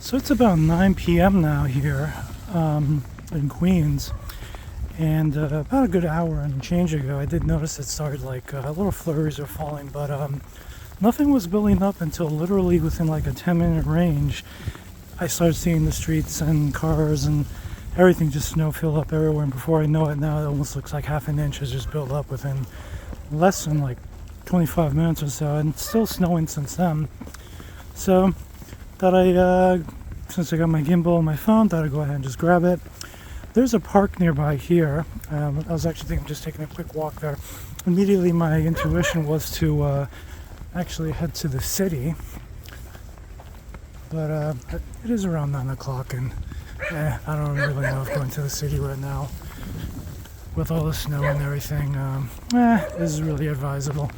So it's about 9 p.m. now here in Queens, and about a good hour and change ago I did notice it started like little flurries are falling, but nothing was building up until literally within like a 10-minute range. I started seeing the streets and cars and everything just snow filled up everywhere, and before I know it now it almost looks like half an inch has just built up within less than like 25 minutes or so, and it's still snowing since then. So thought since I got my gimbal on my phone, thought I'd go ahead and just grab it. There's a park nearby here. I was actually thinking of just taking a quick walk there. Immediately my intuition was to actually head to the city, but it is around 9 o'clock, and I don't really know if going to the city right now with all the snow and everything is really advisable.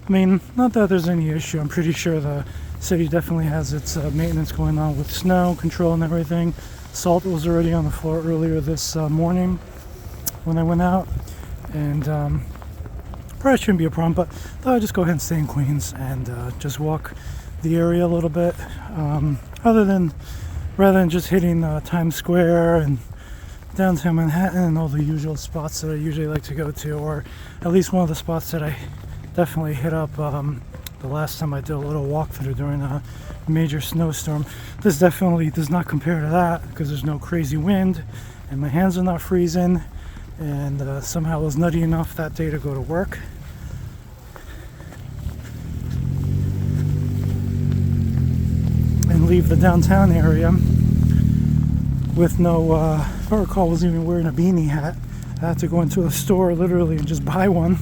I mean, not that there's any issue. I'm pretty sure the city definitely has its maintenance going on with snow control and everything. Salt was already on the floor earlier this morning when I went out, and probably shouldn't be a problem, but thought I'd just go ahead and stay in Queens and just walk the area a little bit, rather than just hitting Times Square and downtown Manhattan and all the usual spots that I usually like to go to, or at least one of the spots that I definitely hit up the last time I did a little walkthrough during a major snowstorm. This definitely does not compare to that because there's no crazy wind and my hands are not freezing, and somehow I was nutty enough that day to go to work. And leave the downtown area with no, if I recall, I wasn't even wearing a beanie hat. I had to go into a store literally and just buy one,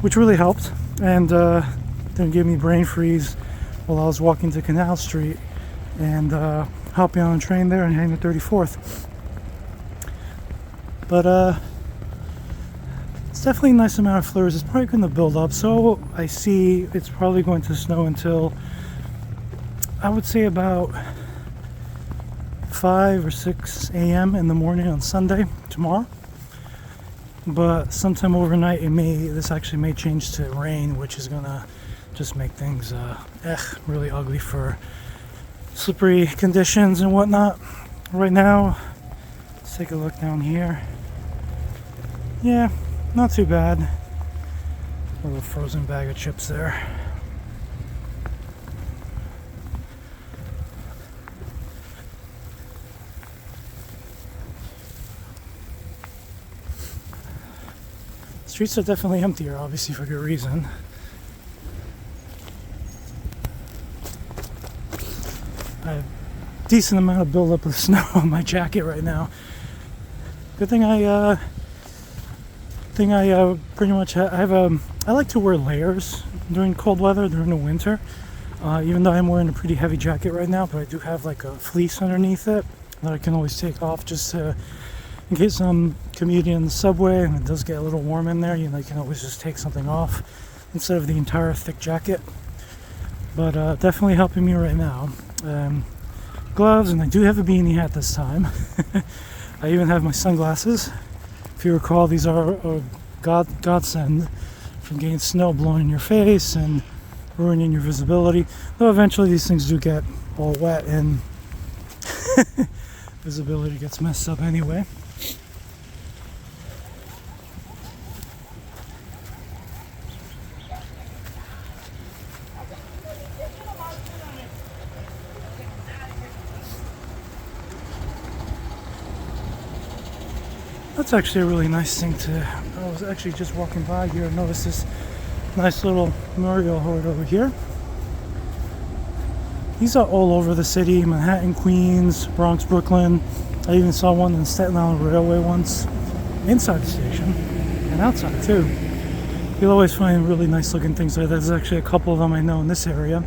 which really helped, and didn't give me brain freeze while I was walking to Canal Street and hopping on a train there and heading to 34th. But it's definitely a nice amount of flurries. It's probably going to build up, so I see it's probably going to snow until, I would say, about 5 or 6 a.m. in the morning on Sunday, tomorrow. But sometime overnight this actually may change to rain, which is gonna just make things really ugly for slippery conditions and whatnot. Right now, let's take a look down here. Yeah, not too bad. A little frozen bag of chips there. Streets are definitely emptier, obviously for good reason. I have a decent amount of buildup of snow on my jacket right now. Good thing I pretty much I like to wear layers during cold weather, during the winter. Even though I'm wearing a pretty heavy jacket right now, but I do have like a fleece underneath it that I can always take off just to, in case I'm commuting in the subway and it does get a little warm in there, you can always just take something off instead of the entire thick jacket. But definitely helping me right now. Gloves, and I do have a beanie hat this time. I even have my sunglasses. If you recall, these are a godsend from getting snow blowing in your face and ruining your visibility. Though eventually these things do get all wet and visibility gets messed up anyway. That's actually a really nice thing I was actually just walking by here and noticed this nice little memorial hoard over here. These are all over the city: Manhattan, Queens, Bronx, Brooklyn. I even saw one in the Staten Island Railway once, inside the station and outside too. You'll always find really nice looking things like that. There's actually a couple of them I know in this area,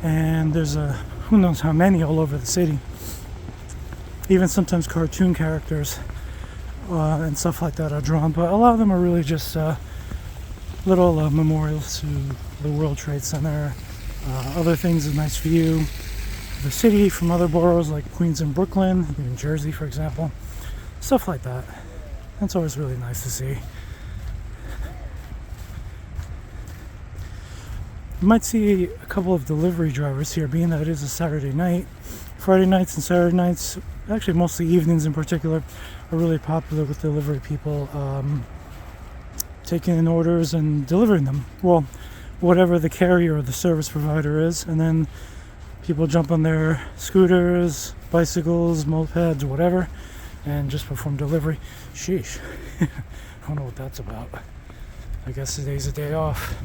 and there's who knows how many all over the city. Even sometimes cartoon characters and stuff like that are drawn, but a lot of them are really just little memorials to the World Trade Center. Other things, a nice view of the city from other boroughs like Queens and Brooklyn, even Jersey, for example. Stuff like that. That's always really nice to see. You might see a couple of delivery drivers here, being that it is a Saturday night. Friday nights and Saturday nights, actually mostly evenings in particular, are really popular with delivery people taking in orders and delivering them. Well, whatever the carrier or the service provider is, and then people jump on their scooters, bicycles, mopeds, whatever, and just perform delivery. Sheesh. I don't know what that's about. I guess today's a day off.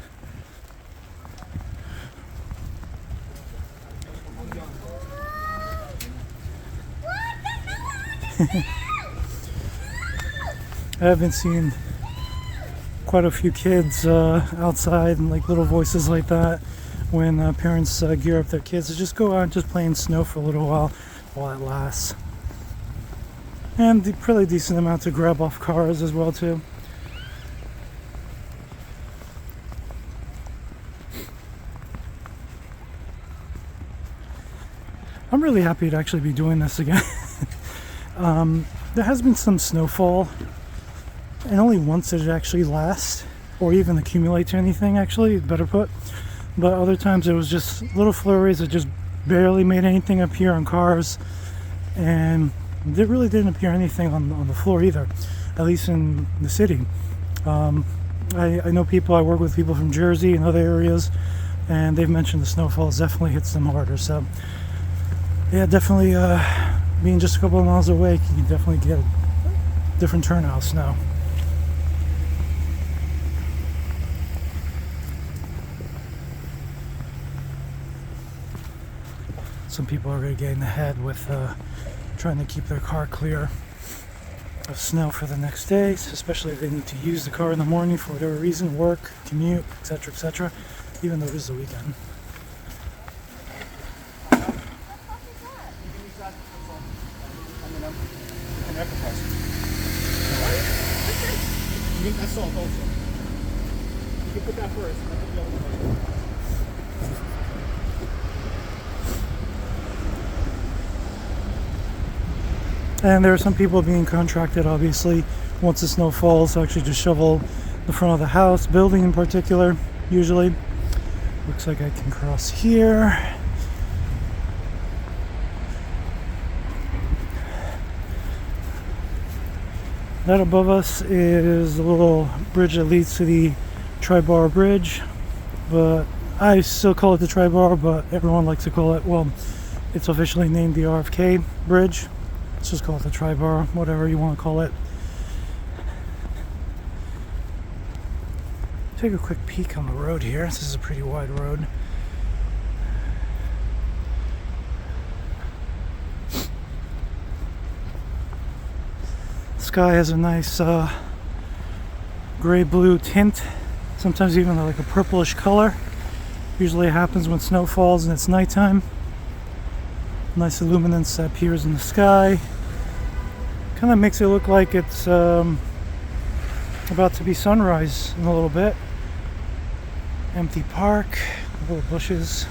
I haven't seen quite a few kids outside and like little voices like that when parents gear up their kids to just go out and just play in snow for a little while it lasts. And pretty decent amount to grab off cars as well too. I'm really happy to actually be doing this again. There has been some snowfall, and only once did it actually last or even accumulate to anything, actually, better put. But other times it was just little flurries that just barely made anything appear on cars, and there really didn't appear anything on the floor either, at least in the city. I know people, I work with people from Jersey and other areas, and they've mentioned the snowfalls definitely hits them harder. So yeah, definitely being just a couple of miles away, you can definitely get a different turnout of snow. Some people are going to get in the head with trying to keep their car clear of snow for the next day, especially if they need to use the car in the morning for whatever reason, work, commute, etc., even though it is the weekend. That's salt also. You can put that first. And there are some people being contracted, obviously, once the snow falls, to actually just shovel the front of the house, building in particular, usually. Looks like I can cross here. That above us is a little bridge that leads to the Tri-Bar Bridge, but I still call it the Tri-Bar, but everyone likes to call it, well, it's officially named the RFK Bridge. Let's just call it the Tri-Bar, whatever you want to call it. Take a quick peek on the road here. This is a pretty wide road. Sky has a nice gray-blue tint, sometimes even like a purplish color. Usually it happens when snow falls and it's nighttime. Nice illuminance that appears in the sky. Kind of makes it look like it's about to be sunrise in a little bit. Empty park, little bushes.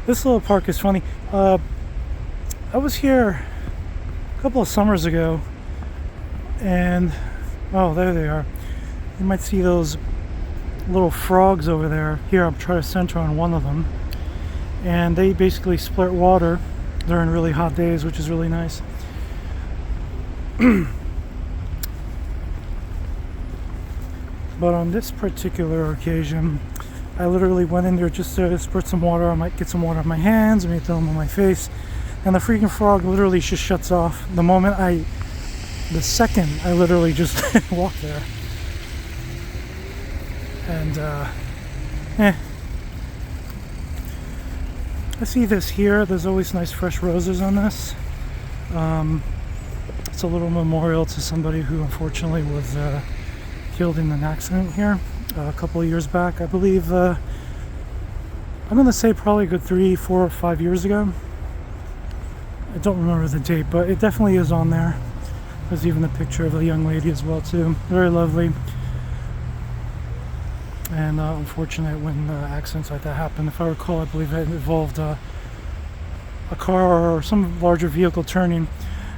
This little park is funny. I was here a couple of summers ago, and oh, there they are. You might see those little frogs over there. Here, I'm trying to center on one of them, and they basically splurt water during really hot days, which is really nice. But on this particular occasion, I literally went in there just to squirt some water. I might get some water on my hands, I might throw them on my face, and the freaking frog literally just shuts off the second I literally just walk there. And I see this here. There's always nice fresh roses on this. It's a little memorial to somebody who unfortunately was killed in an accident here a couple of years back, I believe. I'm gonna say probably a good 3, 4, or 5 years ago. I don't remember the date, but it definitely is on there. There's even a picture of a young lady as well too. Very lovely. And unfortunate when accidents like that happen. If I recall, I believe it involved a car or some larger vehicle turning.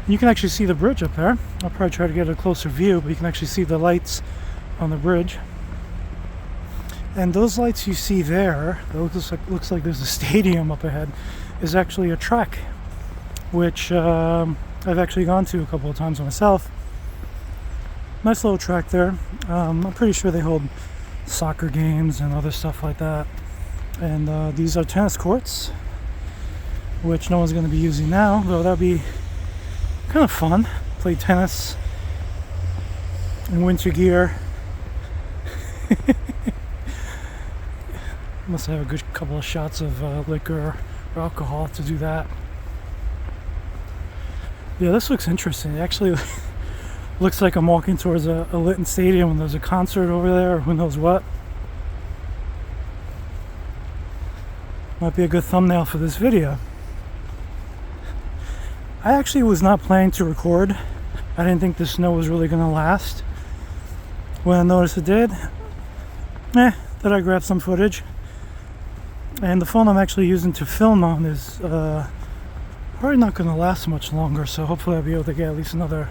And you can actually see the bridge up there. I'll probably try to get a closer view, but you can actually see the lights on the bridge. And those lights you see there, that looks like there's a stadium up ahead, is actually a track, which I've actually gone to a couple of times myself. Nice little track there. I'm pretty sure they hold soccer games and other stuff like that. And these are tennis courts, which no one's going to be using now, though that'd be kind of fun. Play tennis in winter gear. Must have a good couple of shots of liquor or alcohol to do that. Yeah, this looks interesting. It actually looks like I'm walking towards a lit stadium and there's a concert over there, or who knows what. Might be a good thumbnail for this video. I actually was not planning to record. I didn't think the snow was really going to last. When I noticed it did, thought I'd grab some footage. And the phone I'm actually using to film on is probably not going to last much longer, so hopefully I'll be able to get at least another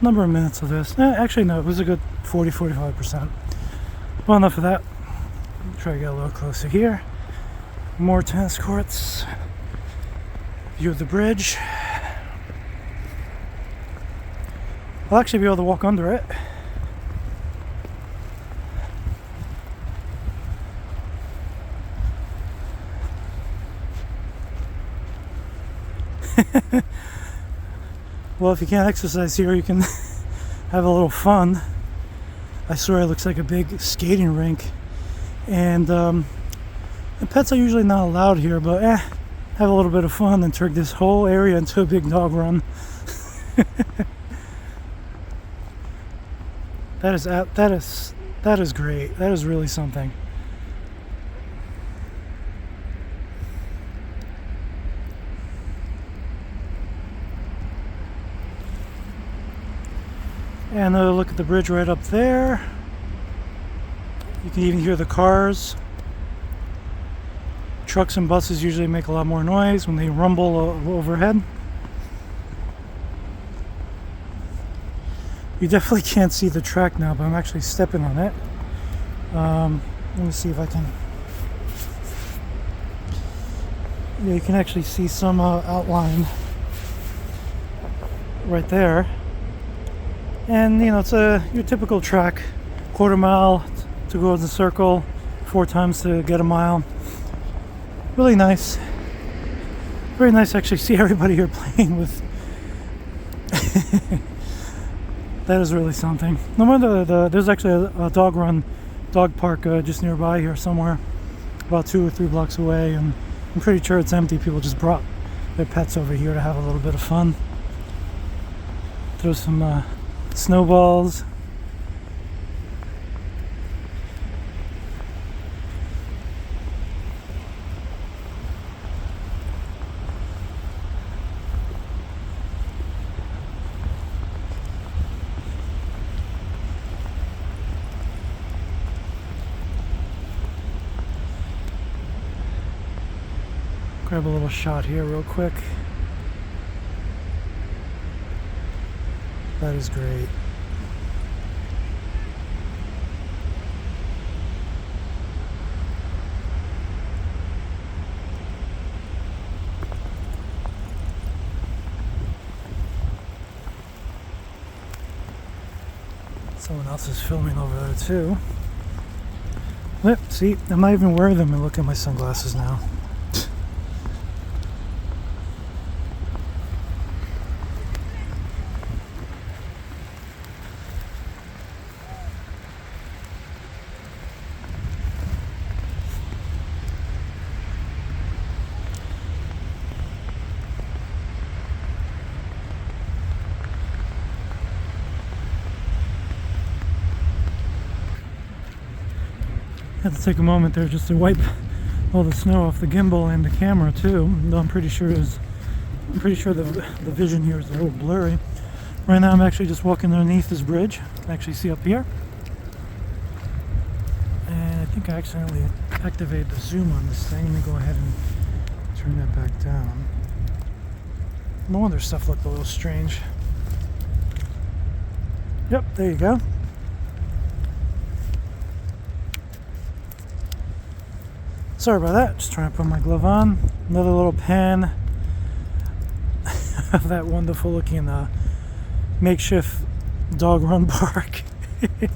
number of minutes of this. Actually no, it was a good 40-45%. Well, enough of that. Try to get a little closer here. More tennis courts. View of the bridge. I'll actually be able to walk under it. Well, if you can't exercise here, you can have a little fun. I swear it looks like a big skating rink. And the pets are usually not allowed here, but have a little bit of fun and turn this whole area into a big dog run. That is great. That is really something. And another look at the bridge right up there. You can even hear the cars. Trucks and buses usually make a lot more noise when they rumble overhead. You definitely can't see the track now, but I'm actually stepping on it. Let me see if I can. Yeah, you can actually see some outline right there. And you know, it's your typical track, quarter mile to go in the circle, 4 times to get a mile. Really nice. Very nice to actually see everybody here playing with. That is really something. No wonder there's actually a dog park just nearby here somewhere, about 2 or 3 blocks away, and I'm pretty sure it's empty. People just brought their pets over here to have a little bit of fun. Throw some snowballs. Grab a little shot here real quick. That is great. Someone else is filming over there too. Yep, see, I'm not even wearing them and look at my sunglasses now. I have to take a moment there just to wipe all the snow off the gimbal and the camera too. Though I'm pretty sure the vision here is a little blurry. Right now I'm actually just walking underneath this bridge. You can actually see up here. And I think I accidentally activated the zoom on this thing. Let me go ahead and turn that back down. No wonder stuff looked a little strange. Yep, there you go. Sorry about that, just trying to put my glove on. Another little pan of that wonderful looking makeshift dog run park. If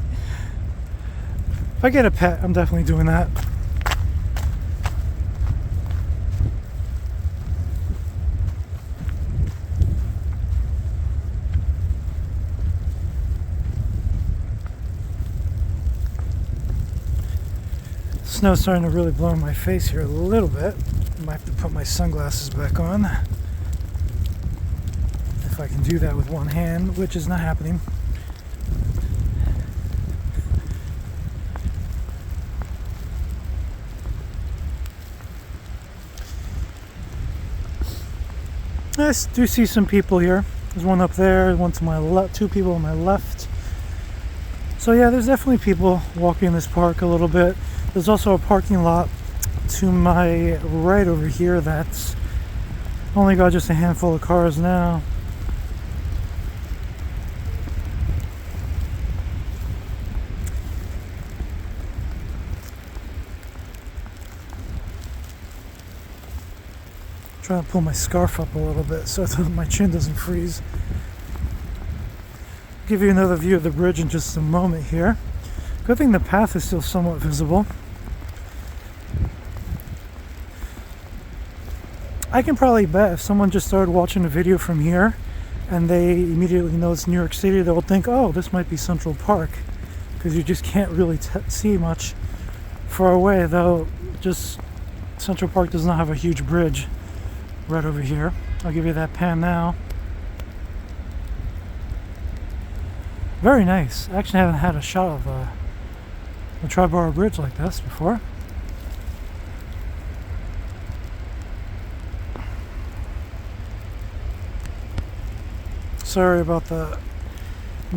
I get a pet, I'm definitely doing that. Snow's starting to really blow in my face here a little bit. I might have to put my sunglasses back on. If I can do that with one hand, which is not happening. I do see some people here. There's one up there, one to my left, two people on my left. So yeah, there's definitely people walking in this park a little bit. There's also a parking lot to my right over here that's only got just a handful of cars now. Trying to pull my scarf up a little bit so that my chin doesn't freeze. Give you another view of the bridge in just a moment here. Good thing the path is still somewhat visible. I can probably bet if someone just started watching a video from here and they immediately know it's New York City, they'll think, oh, this might be Central Park, because you just can't really see much far away, though just Central Park does not have a huge bridge right over here. I'll give you that pan now. Very nice. I actually haven't had a shot of the Triborough Bridge like this before. Sorry about the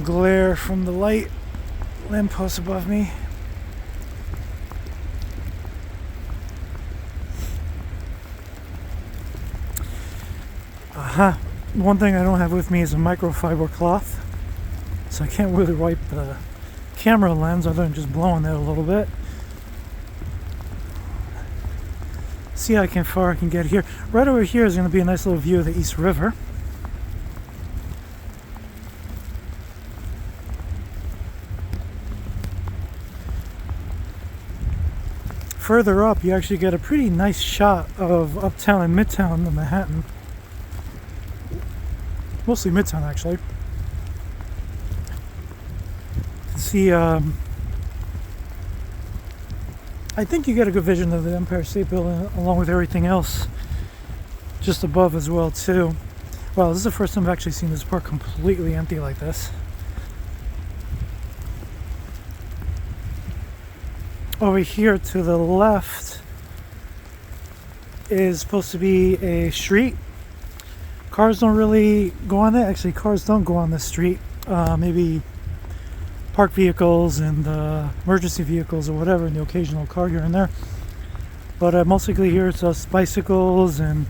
glare from the light lamppost above me. One thing I don't have with me is a microfiber cloth, so I can't really wipe the camera lens other than just blowing it a little bit. See how far I can get here. Right over here is going to be a nice little view of the East River. Further up, you actually get a pretty nice shot of Uptown and Midtown in Manhattan. Mostly Midtown, actually. You can see, I think you get a good vision of the Empire State Building along with everything else just above as well, too. Wow, this is the first time I've actually seen this park completely empty like this. Over here to the left is supposed to be a street. Cars don't really go on it. Actually, cars don't go on this street. Maybe park vehicles and emergency vehicles or whatever, and the occasional car here and there. But mostly here it's just bicycles, and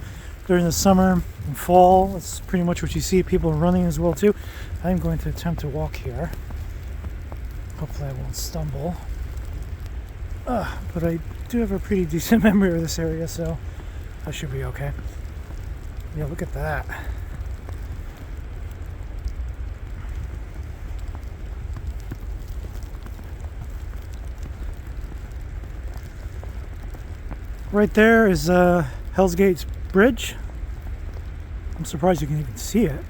during the summer and fall, it's pretty much what you see. People are running as well too. I'm going to attempt to walk here. Hopefully I won't stumble. But I do have a pretty decent memory of this area, so I should be okay. Yeah, look at that. Right there is Hell's Gates Bridge. I'm surprised you can even see it.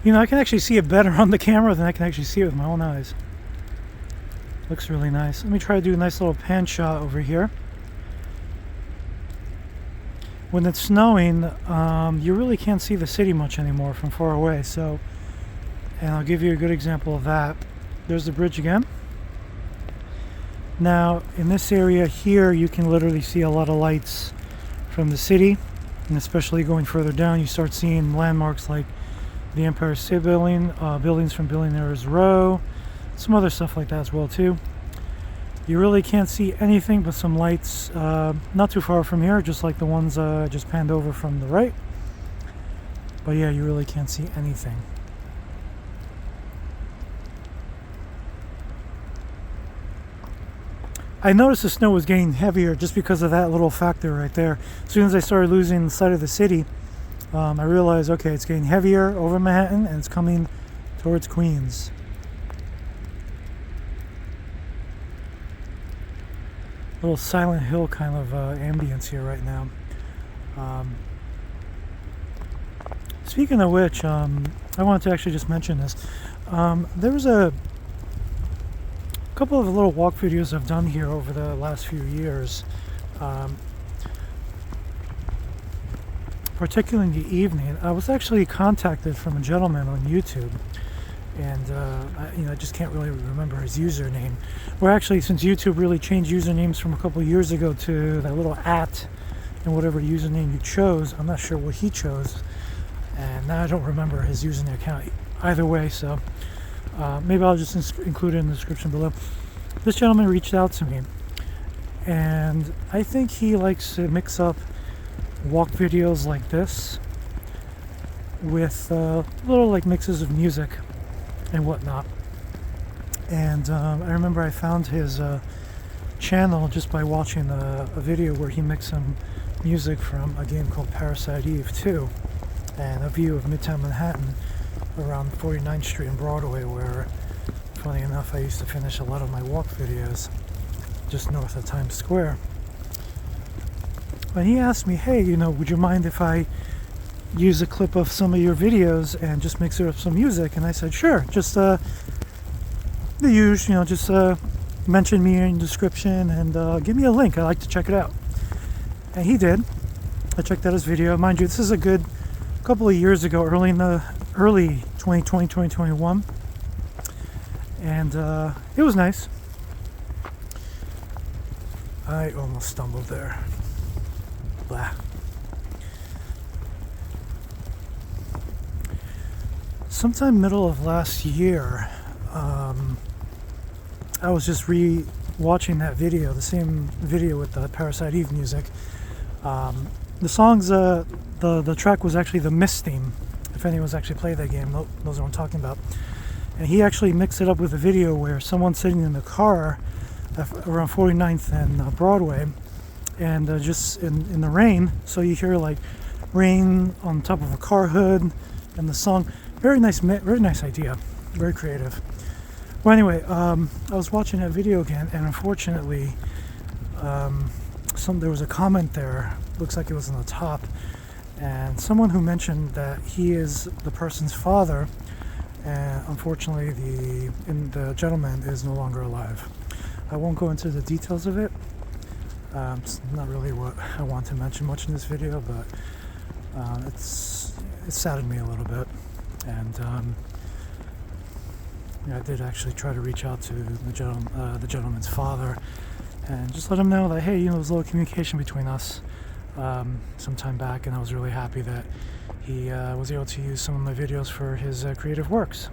You know, I can actually see it better on the camera than I can actually see it with my own eyes. Looks really nice. Let me try to do a nice little pan shot over here. When it's snowing, you really can't see the city much anymore from far away. So, and I'll give you a good example of that. There's the bridge again. Now, in this area here, you can literally see a lot of lights from the city, and especially going further down, you start seeing landmarks like the Empire State Building, buildings from Billionaires Row, some other stuff like that as well too. You really can't see anything but some lights not too far from here, just like the ones I just panned over from the right. But yeah, you really can't see anything. I noticed the snow was getting heavier just because of that little factor right there. As soon as I started losing sight of the city, I realized, okay, it's getting heavier over Manhattan and it's coming towards Queens. Little Silent Hill kind of ambience here right now. Speaking of which, I wanted to actually just mention this. There was a couple of little walk videos I've done here over the last few years, particularly in the evening. I was actually contacted from a gentleman on YouTube, and I just can't really remember his username. Or actually, since YouTube really changed usernames from a couple of years ago to that little @ and whatever username you chose, I'm not sure what he chose, and now I don't remember his username account either way. So maybe I'll just include it in the description below. This gentleman reached out to me, and I think he likes to mix up walk videos like this with little like mixes of music and whatnot. And I remember I found his channel just by watching a video where he mixed some music from a game called Parasite Eve 2 and a view of Midtown Manhattan around 49th Street and Broadway, where, funny enough, I used to finish a lot of my walk videos just north of Times Square. But he asked me, hey, would you mind if I use a clip of some of your videos and just mix it with some music? And I said, sure, just the usual, just mention me in the description and give me a link. I'd like to check it out. And he did. I checked out his video. Mind you, this is a good couple of years ago, early 2020, 2021. And it was nice. I almost stumbled there. Blah. Sometime middle of last year, I was just re-watching that video, the same video with the Parasite Eve music. The songs, the track was actually the Mist theme. If anyone's actually played that game, knows what I'm talking about. And he actually mixed it up with a video where someone's sitting in the car around 49th and Broadway, and just in the rain, so you hear like rain on top of a car hood and the song. Very nice idea, very creative. Well, anyway, I was watching that video again, and unfortunately there was a comment there, looks like it was on the top, and someone who mentioned that he is the person's father, and unfortunately the gentleman is no longer alive. I won't go into the details of it. It's not really what I want to mention much in this video, but it saddened me a little bit. And I did actually try to reach out to the gentleman's father and just let him know that, hey, there was a little communication between us some time back, and I was really happy that he was able to use some of my videos for his creative works.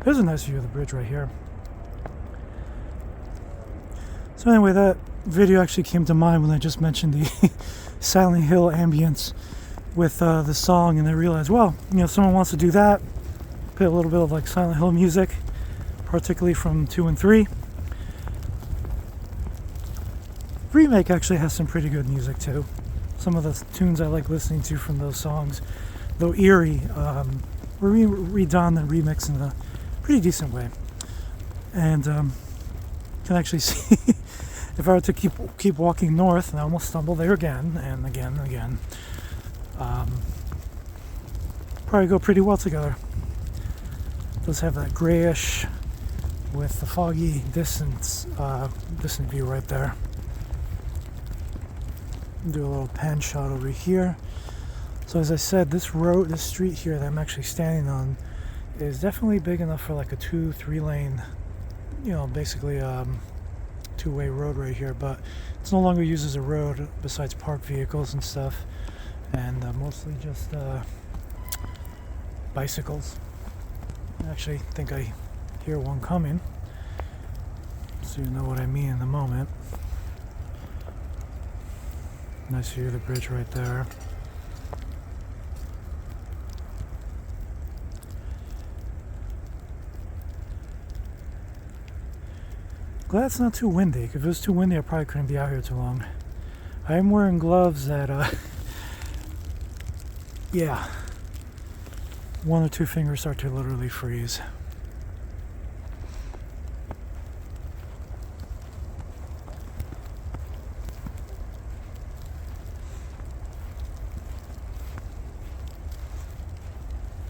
There's a nice view of the bridge right here. So anyway, that video actually came to mind when I just mentioned the Silent Hill ambience with the song, and I realized, well, if someone wants to do that, play a little bit of like Silent Hill music, particularly from 2 and 3. Remake actually has some pretty good music too. Some of the tunes I like listening to from those songs, though eerie, were redone and remixed in a pretty decent way. And can actually see if I were to keep walking north, and I almost stumble there again and again and again. Probably go pretty well together. It does have that grayish with the foggy distant view right there. Do a little pan shot over here. So as I said, this street here that I'm actually standing on is definitely big enough for like a 2-3 lane, basically two-way road right here, but it's no longer used as a road besides parked vehicles and stuff, and mostly just bicycles. I actually think I hear one coming, so you know what I mean in a moment. Nice view of the bridge right there. Glad it's not too windy. If it was too windy, I probably couldn't be out here too long. I am wearing gloves that, yeah, 1 or 2 fingers start to literally freeze.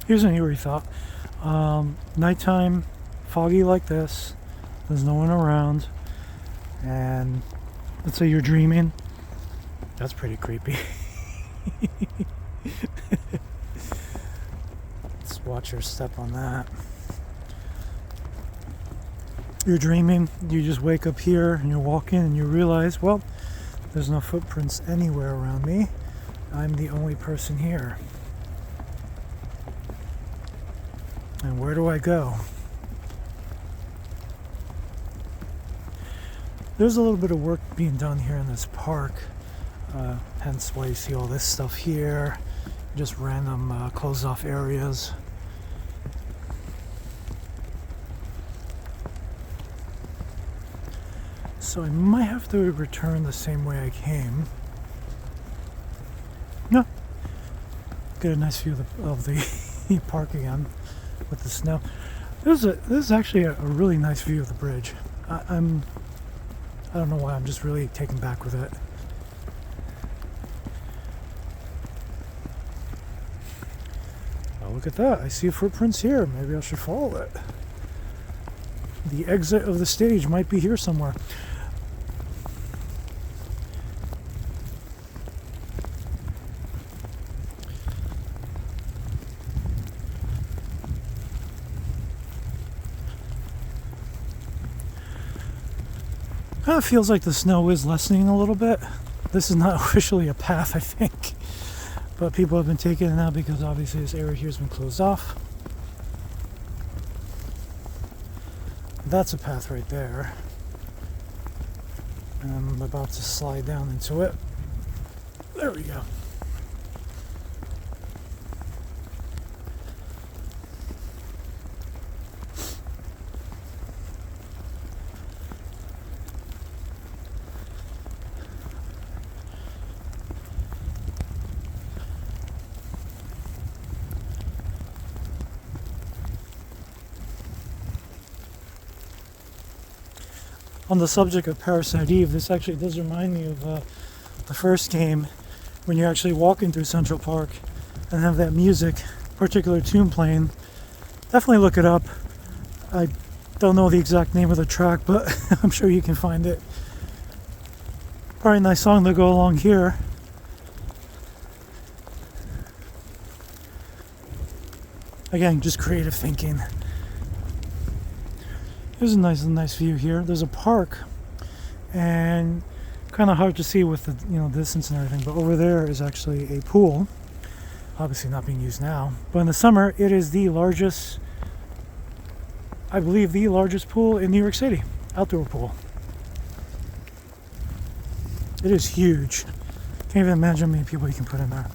Here's an eerie thought. Nighttime, foggy like this, there's no one around, and let's say you're dreaming. That's pretty creepy. Let's watch your step on that. You're dreaming, you just wake up here and you're walking and you realize, well, there's no footprints anywhere around me. I'm the only person here. And where do I go? There's a little bit of work being done here in this park, hence why you see all this stuff here, just random closed off areas. So I might have to return the same way I came. No, get a nice view of the park again with the snow. This is actually a really nice view of the bridge. I don't know why, I'm just really taken back with it. Oh, look at that. I see footprints here. Maybe I should follow it. The exit of the stage might be here somewhere. Kind of feels like the snow is lessening a little bit. This is not officially a path, I think, but people have been taking it now because obviously this area here has been closed off. That's a path right there, and I'm about to slide down into it. There we go. On the subject of Parasite Eve, this actually does remind me of the first game when you're actually walking through Central Park and have that music, particular tune playing. Definitely look it up. I don't know the exact name of the track, but I'm sure you can find it. Probably a nice song to go along here. Again, just creative thinking. There's a nice view here. There's a park, and kind of hard to see with the distance and everything, but over there is actually a pool, obviously not being used now, but in the summer it is the largest, I believe the largest pool in New York City, outdoor pool. It is huge. Can't even imagine how many people you can put in there.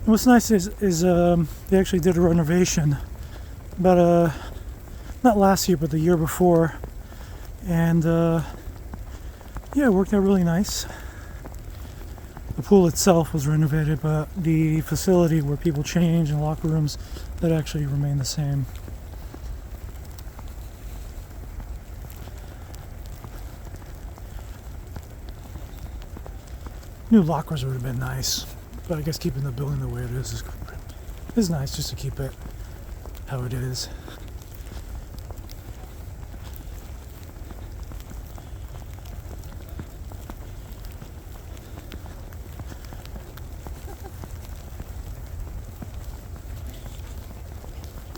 What's nice is they actually did a renovation about not last year but the year before, and yeah, it worked out really nice. The pool itself was renovated, but the facility where people change and locker rooms, that actually remained the same. New lockers would have been nice. But I guess keeping the building the way it is nice, just to keep it how it is.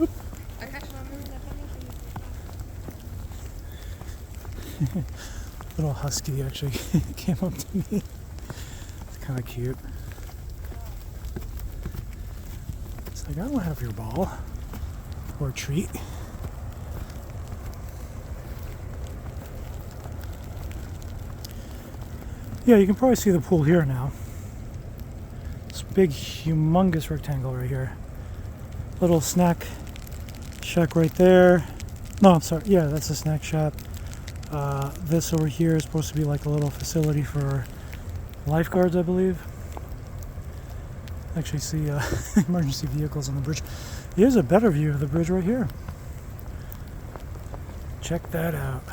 Oop. Little husky actually came up to me. It's kind of cute. Like, I don't have your ball or treat. Yeah, you can probably see the pool here now. It's big, humongous rectangle right here. Little snack shack right there. No, I'm sorry. Yeah, that's a snack shop. This over here is supposed to be like a little facility for lifeguards, I believe. Actually see emergency vehicles on the bridge. Here's a better view of the bridge right here. Check that out.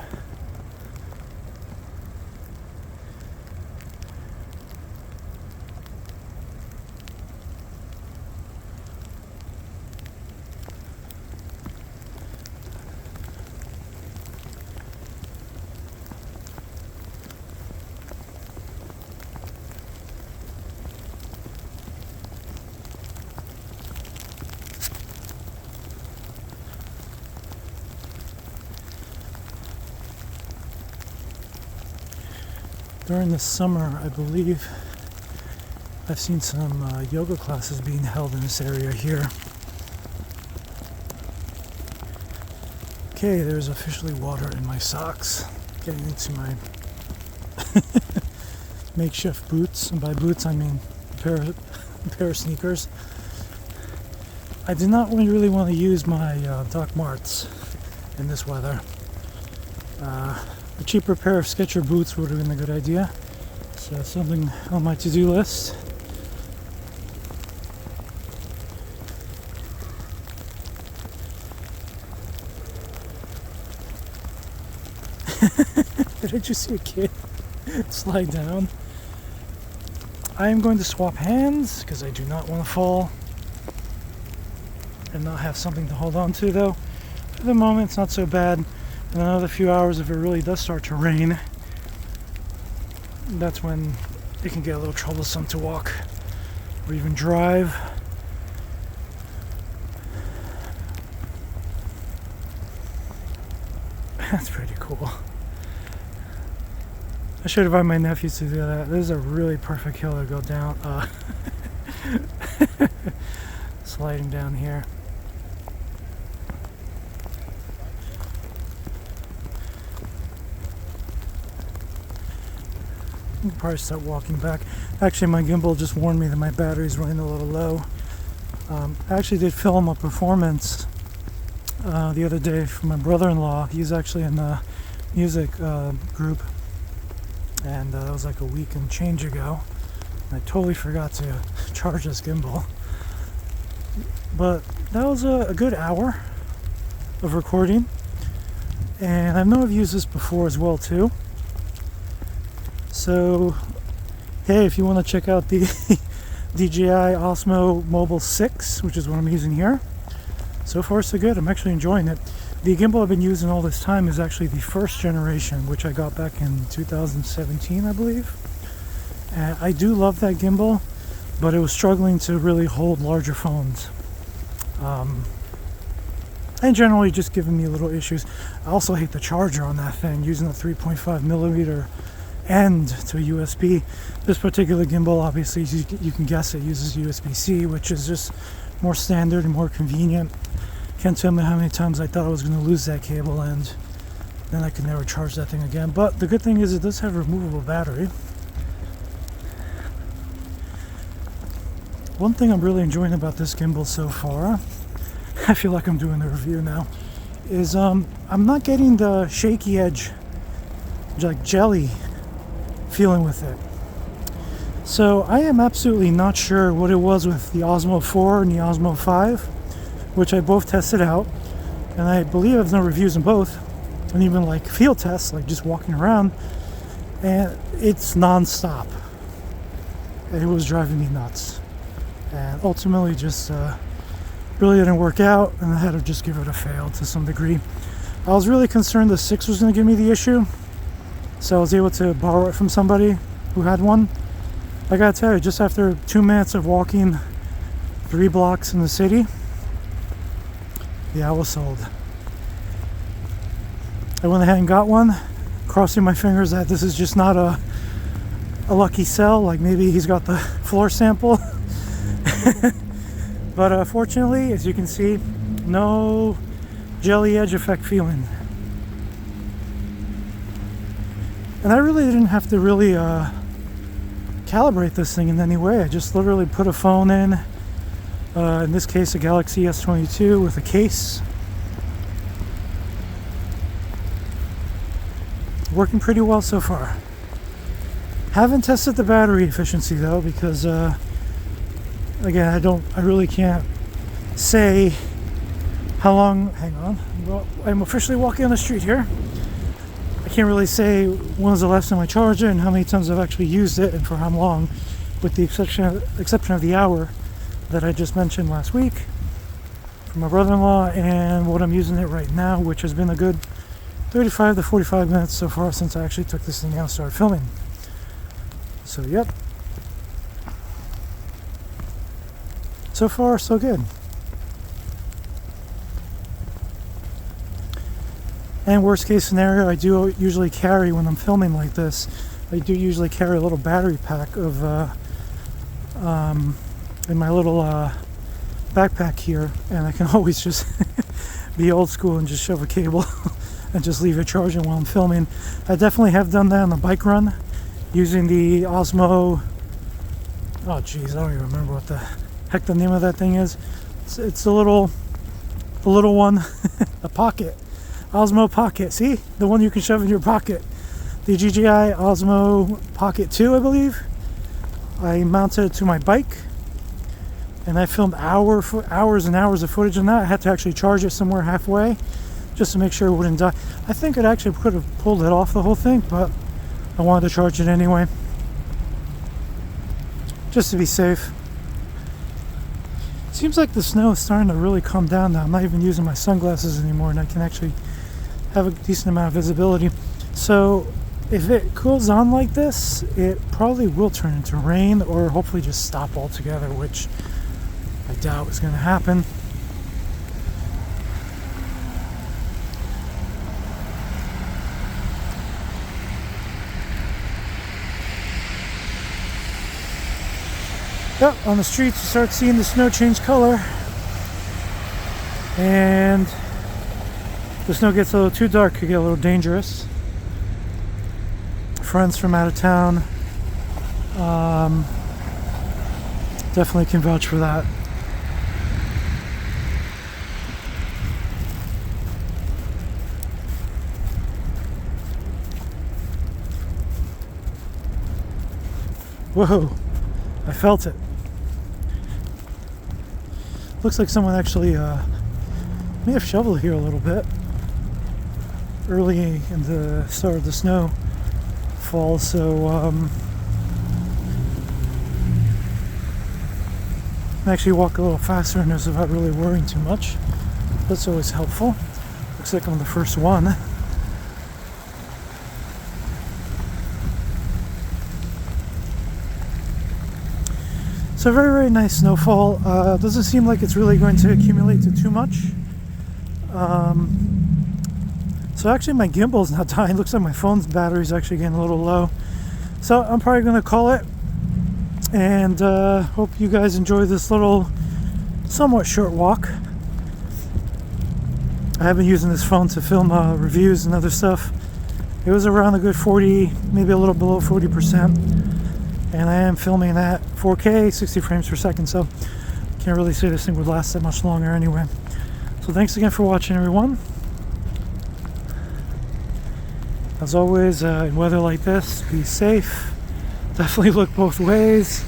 During the summer, I believe I've seen some yoga classes being held in this area here. Okay, there's officially water in my socks. Getting into my makeshift boots, and by boots I mean a pair of sneakers. I did not really want to use my Doc Marts in this weather. A cheaper pair of Sketcher boots would have been a good idea. So something on my to-do list. Did I just see a kid slide down? I am going to swap hands because I do not want to fall and not have something to hold on to, though. For the moment, it's not so bad. In another few hours, if it really does start to rain, that's when it can get a little troublesome to walk or even drive. That's pretty cool. I should invite my nephews to do that. This is a really perfect hill to go down. Sliding down here. I'll probably start walking back. Actually, my gimbal just warned me that my battery's running a little low. I actually did film a performance the other day for my brother-in-law. He's actually in the music group, and that was like a week and change ago. I totally forgot to charge this gimbal, but that was a good hour of recording, and I know I've used this before as well too. So hey, if you want to check out the DJI Osmo Mobile 6, which is what I'm using here, so far so good. I'm actually enjoying it. The gimbal I've been using all this time is actually the first generation, which I got back in 2017, I believe. And I do love that gimbal, but it was struggling to really hold larger phones. And generally just giving me little issues. I also hate the charger on that thing, using the 3.5 millimeter end to USB. This particular gimbal, obviously, you can guess it, uses USB-C, which is just more standard and more convenient. Can't tell me how many times I thought I was going to lose that cable and then I could never charge that thing again. But the good thing is it does have a removable battery. One thing I'm really enjoying about this gimbal so far, I feel like I'm doing the review now, is I'm not getting the shaky edge, like jelly feeling with it. So I am absolutely not sure what it was with the Osmo 4 and the Osmo 5, which I both tested out, and I believe I've done reviews on both, and even like field tests, like just walking around, and it's non-stop. It was driving me nuts, and ultimately just really didn't work out, and I had to just give it a fail to some degree. I was really concerned the 6 was going to give me the issue, so I was able to borrow it from somebody who had one. I gotta tell you, just after 2 minutes of walking 3 blocks in the city, yeah, I was sold. I went ahead and got one, crossing my fingers that this is just not a lucky sell, like maybe he's got the floor sample. But fortunately, as you can see, no jelly edge effect feeling. And I really didn't have to really calibrate this thing in any way. I just literally put a phone in this case a Galaxy S22 with a case. Working pretty well so far. Haven't tested the battery efficiency though, because again, I really can't say how long. Hang on, I'm officially walking on the street here. I can't really say when was the last time I charged it and how many times I've actually used it and for how long, with the exception of the hour that I just mentioned last week from my brother-in-law, and what I'm using it right now, which has been a good 35 to 45 minutes so far since I actually took this thing out and started filming. So yep, so far so good. And worst case scenario, I do usually carry, when I'm filming like this, I do usually carry a little battery pack of in my little backpack here, and I can always just be old school and just shove a cable and just leave it charging while I'm filming. I definitely have done that on the bike run using the Osmo. Oh geez, I don't even remember what the heck the name of that thing is. It's the little one, a pocket. Osmo Pocket, see? The one you can shove in your pocket. The DJI Osmo Pocket 2, I believe. I mounted it to my bike, and I filmed hours and hours of footage on that. I had to actually charge it somewhere halfway, just to make sure it wouldn't die. I think it actually could have pulled it off the whole thing, but I wanted to charge it anyway, just to be safe. Seems like the snow is starting to really come down now. I'm not even using my sunglasses anymore, and I can actually have a decent amount of visibility. So if it cools on like this, it probably will turn into rain, or hopefully just stop altogether, which I doubt is going to happen. Yep, on the streets you start seeing the snow change color, and the snow gets a little too dark, it could get a little dangerous. Friends from out of town definitely can vouch for that. Whoa, I felt it. Looks like someone actually may have shoveled here a little bit early in the start of the snow fall, so I actually walk a little faster and it's without really worrying too much. That's always helpful. Looks like I'm the first one. So very, very nice snowfall. Doesn't seem like it's really going to accumulate to too much. So actually my gimbal's not dying. Looks like my phone's battery's actually getting a little low. So I'm probably going to call it. And hope you guys enjoy this little somewhat short walk. I have been using this phone to film reviews and other stuff. It was around a good 40, maybe a little below 40%. And I am filming at 4K, 60 frames per second, so can't really say this thing would last that much longer anyway. So thanks again for watching, everyone. As always, in weather like this, be safe. Definitely look both ways.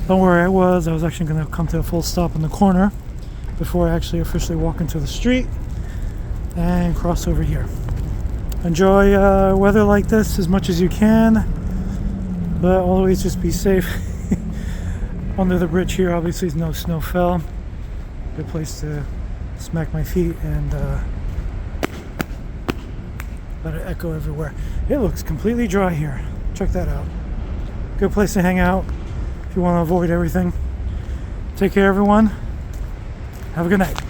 Don't worry, I was actually going to come to a full stop in the corner before I actually officially walk into the street and cross over here. Enjoy weather like this as much as you can, but always just be safe. Under the bridge here, obviously no snow fell. Good place to smack my feet and let it echo everywhere. It looks completely dry here. Check that out. Good place to hang out if you want to avoid everything. Take care, everyone. Have a good night.